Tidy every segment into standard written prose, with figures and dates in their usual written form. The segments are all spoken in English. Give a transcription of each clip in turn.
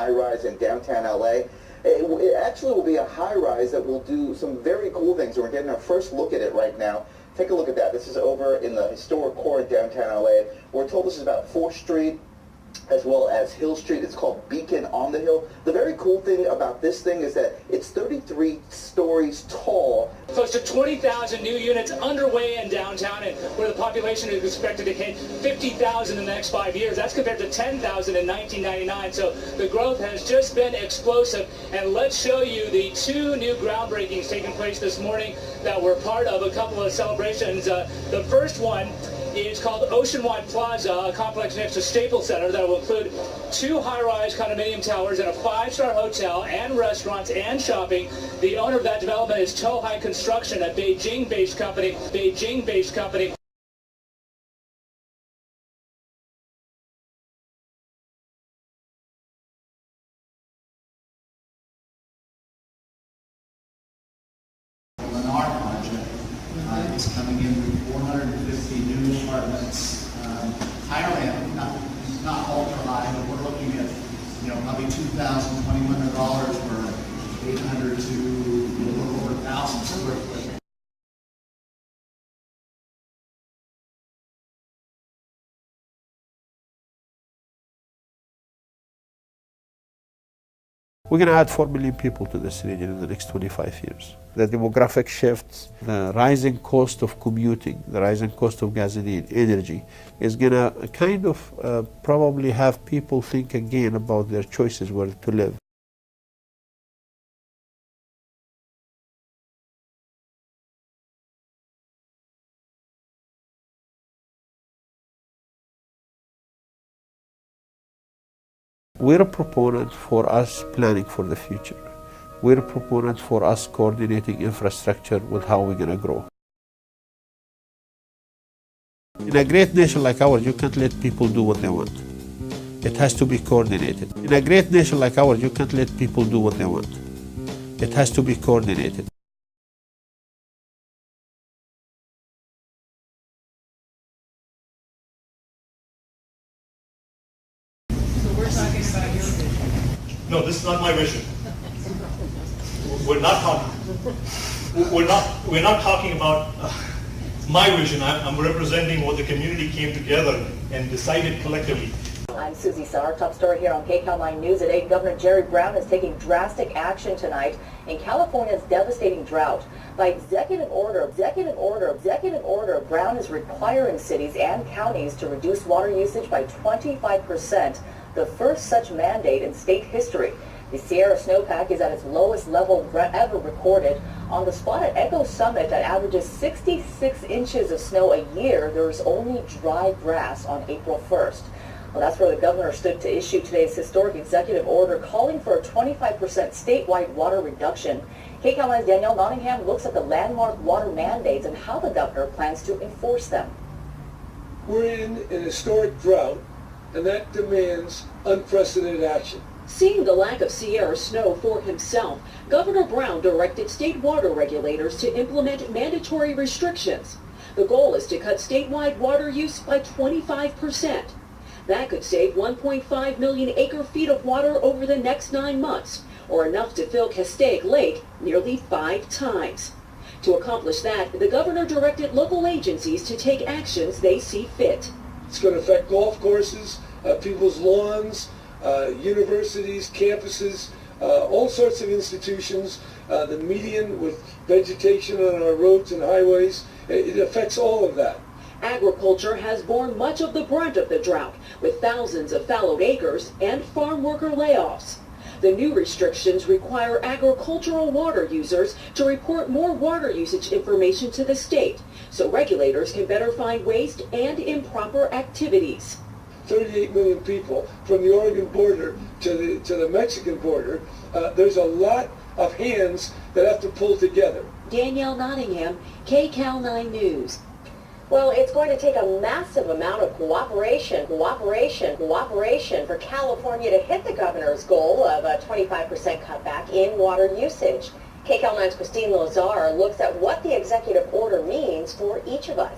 high-rise in downtown LA. It actually will be a high-rise that will do some very cool things, and we're getting our first look at it right now. Take a look at that. This is over in the historic core of downtown LA. We're told this is about 4th Street as well as Hill Street. It's called Beacon on the Hill. The very cool thing about this thing is that it's 33 stories tall. Close to 20,000 new units underway in downtown, and where the population is expected to hit 50,000 in the next 5 years. That's compared to 10,000 in 1999. So the growth has just been explosive. And let's show you the 2 new groundbreakings taking place this morning that were part of a couple of celebrations. The first one is called Oceanwide Plaza, a complex next to Staples Center that will include 2 high-rise condominium towers and a 5-star hotel and restaurants and shopping. The owner of that development is Tohai Construction, a Beijing-based company. In our project, it's coming in with 450 new apartments, higher end, not ultra high, but we're looking at, probably $2,000, $2,100 for 800 to a little over 1,000 square foot. We're going to add 4 million people to this region in the next 25 years. The demographic shifts, the rising cost of commuting, the rising cost of gasoline, energy, is going to kind of probably have people think again about their choices where to live. We're a proponent for us planning for the future. We're a proponent for us coordinating infrastructure with how we're going to grow. In a great nation like ours, you can't let people do what they want. It has to be coordinated. In a great nation like ours, you can't let people do what they want. It has to be coordinated. No, this is not my vision. We're not talking about my vision. I'm representing what the community came together and decided collectively. I'm Susie Sarr. Top story here on KCAL 9 News at 8. Governor Jerry Brown is taking drastic action tonight in California's devastating drought. By executive order, Brown is requiring cities and counties to reduce water usage by 25%, the first such mandate in state history. The Sierra snowpack is at its lowest level ever recorded. On the spot at Echo Summit that averages 66 inches of snow a year, there is only dry grass on April 1st. Well, that's where the governor stood to issue today's historic executive order calling for a 25% statewide water reduction. KCAL 9's Danielle Nottingham looks at the landmark water mandates and how the governor plans to enforce them. We're in an historic drought, and that demands unprecedented action. Seeing the lack of Sierra snow for himself, Governor Brown directed state water regulators to implement mandatory restrictions. The goal is to cut statewide water use by 25%. That could save 1.5 million acre-feet of water over the next 9 months, or enough to fill Castaic Lake nearly 5 times. To accomplish that, the governor directed local agencies to take actions they see fit. It's going to affect golf courses, people's lawns, universities, campuses, all sorts of institutions, the median with vegetation on our roads and highways. It affects all of that. Agriculture has borne much of the brunt of the drought, with thousands of fallowed acres and farm worker layoffs. The new restrictions require agricultural water users to report more water usage information to the state, so regulators can better find waste and improper activities. 38 million people from the Oregon border to the Mexican border. There's a lot of hands that have to pull together. Danielle Nottingham, KCAL 9 News. Well, it's going to take a massive amount of cooperation for California to hit the governor's goal of a 25% cutback in water usage. KCAL 9's Christine Lazar looks at what the executive order means for each of us.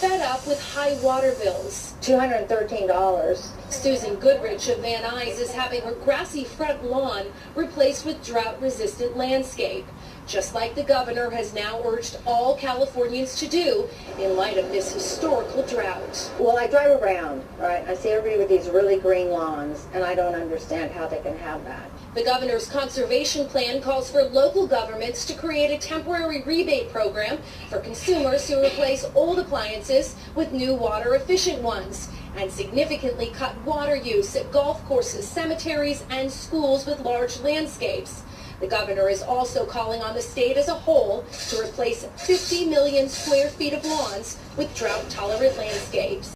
fed up with high water bills. $213. Susan Goodrich of Van Nuys is having her grassy front lawn replaced with drought-resistant landscape, just like the governor has now urged all Californians to do in light of this historical drought. Well, I drive around, right? I see everybody with these really green lawns, and I don't understand how they can have that. The governor's conservation plan calls for local governments to create a temporary rebate program for consumers who replace old appliances with new water-efficient ones, and significantly cut water use at golf courses, cemeteries, and schools with large landscapes. The governor is also calling on the state as a whole to replace 50 million square feet of lawns with drought-tolerant landscapes.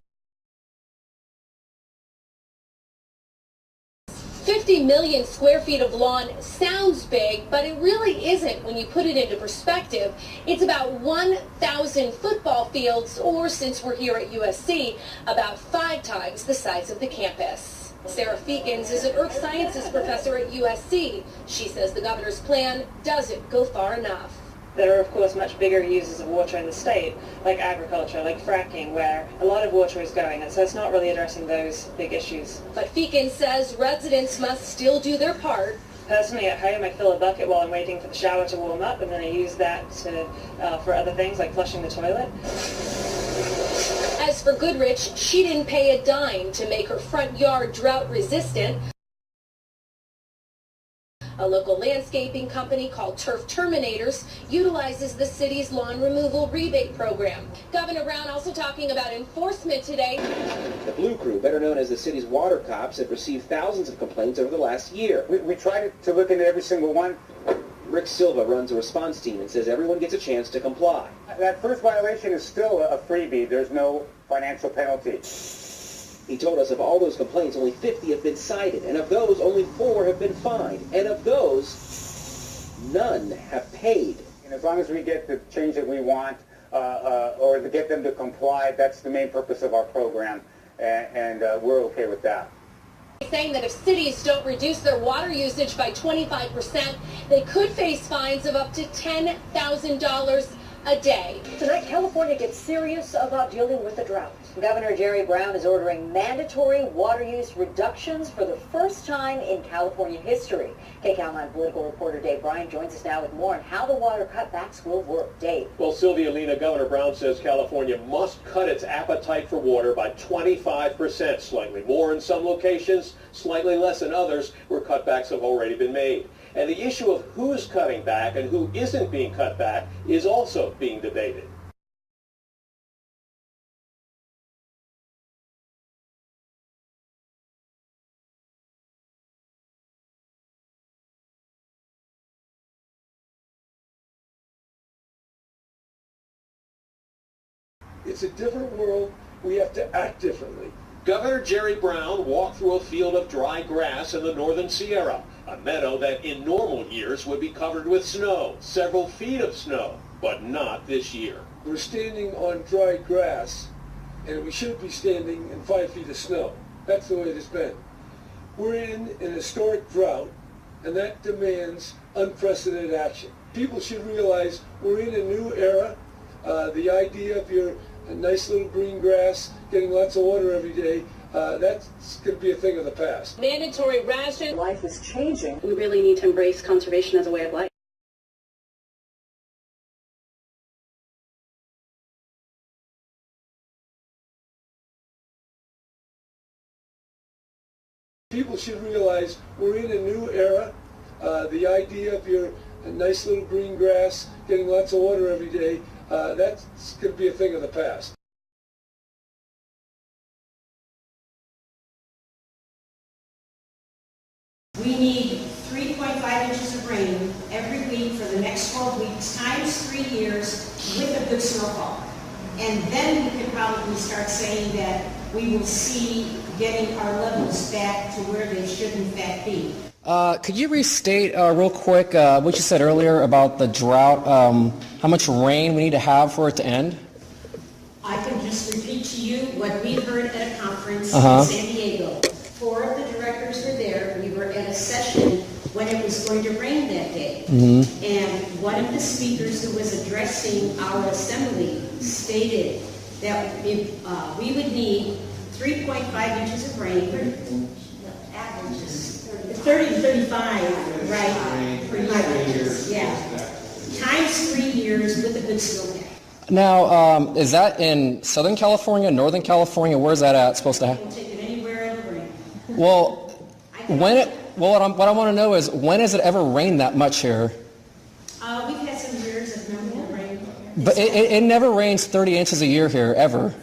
50 million square feet of lawn sounds big, but it really isn't when you put it into perspective. It's about 1,000 football fields, or since we're here at USC, about 5 times the size of the campus. Sarah Feekins is an earth sciences professor at USC. She says the governor's plan doesn't go far enough. There are, of course, much bigger uses of water in the state, like agriculture, like fracking, where a lot of water is going, and so it's not really addressing those big issues. But Feekins says residents must still do their part. Personally, at home, I fill a bucket while I'm waiting for the shower to warm up, and then I use that for other things, like flushing the toilet. As for Goodrich, she didn't pay a dime to make her front yard drought-resistant. A local landscaping company called Turf Terminators utilizes the city's lawn removal rebate program. Governor Brown also talking about enforcement today. The Blue Crew, better known as the city's water cops, have received thousands of complaints over the last year. We tried to look into every single one. Rick Silva runs a response team and says everyone gets a chance to comply. That first violation is still a freebie. There's no financial penalty. He told us of all those complaints, only 50 have been cited, and of those, only 4 have been fined, and of those, none have paid. And as long as we get the change that we want, or to get them to comply, that's the main purpose of our program, and we're okay with that. Saying that if cities don't reduce their water usage by 25%, they could face fines of up to $10,000 a day. Tonight, California gets serious about dealing with the drought. Governor Jerry Brown is ordering mandatory water use reductions for the first time in California history. KCAL 9 political reporter Dave Bryan joins us now with more on how the water cutbacks will work. Dave. Well, Sylvia Lena, Governor Brown says California must cut its appetite for water by 25%, slightly more in some locations, slightly less in others, where cutbacks have already been made. And the issue of who's cutting back and who isn't being cut back is also being debated. It's a different world. We have to act differently. Governor Jerry Brown walked through a field of dry grass in the northern Sierra, a meadow that in normal years would be covered with snow, several feet of snow, but not this year. We're standing on dry grass, and we should be standing in 5 feet of snow. That's the way it has been. We're in an historic drought, and that demands unprecedented action. People should realize we're in a new era. The idea of your nice little green grass getting lots of water every day, that's going to be a thing of the past. Mandatory ration. Life is changing. We really need to embrace conservation as a way of life. People should realize we're in a new era. The idea of your nice little green grass getting lots of water every day, that's going to be a thing of the past. We need 3.5 inches of rain every week for the next 12 weeks, times 3 years, with a good snowfall. And then we could probably start saying that we will see getting our levels back to where they should in fact be. Could you restate real quick what you said earlier about the drought, how much rain we need to have for it to end? I can just repeat to you what we heard at a conference in San Diego. 4 of the directors were there. We were at a session when it was going to rain that day. And one of the speakers who was addressing our assembly stated that if we would need 3.5 inches of rain, the average is 30 to 35, right? For 3 years. Yeah. Times 3 years with a good snowpack. Now, is that in Southern California, Northern California? Where's that at supposed to happen? We'll take it anywhere in the rain. Well, what I want to know is, when has it ever rained that much here? We've had some years of minimal rain. But it never rains 30 inches a year here, ever.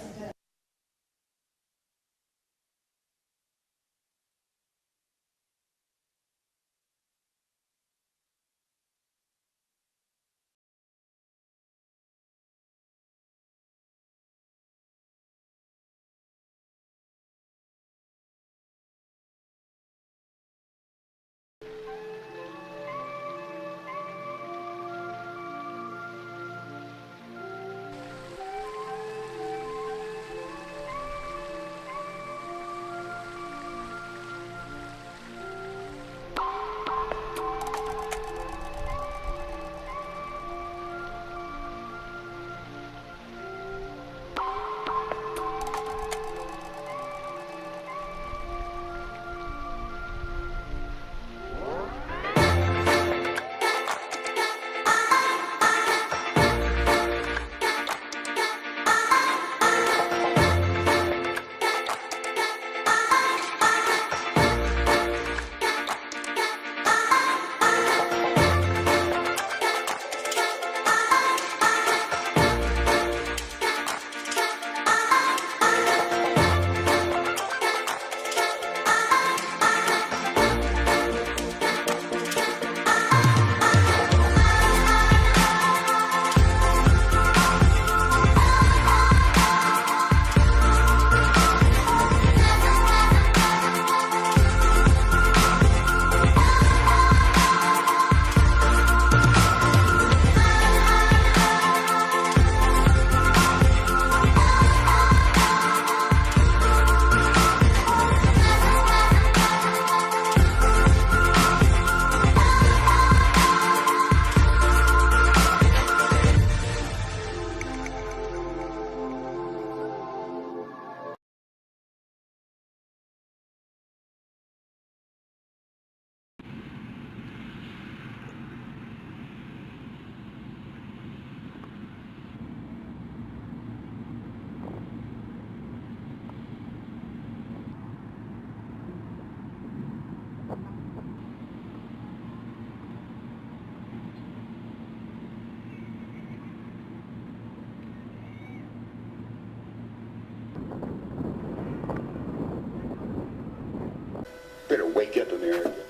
Better wake up in there.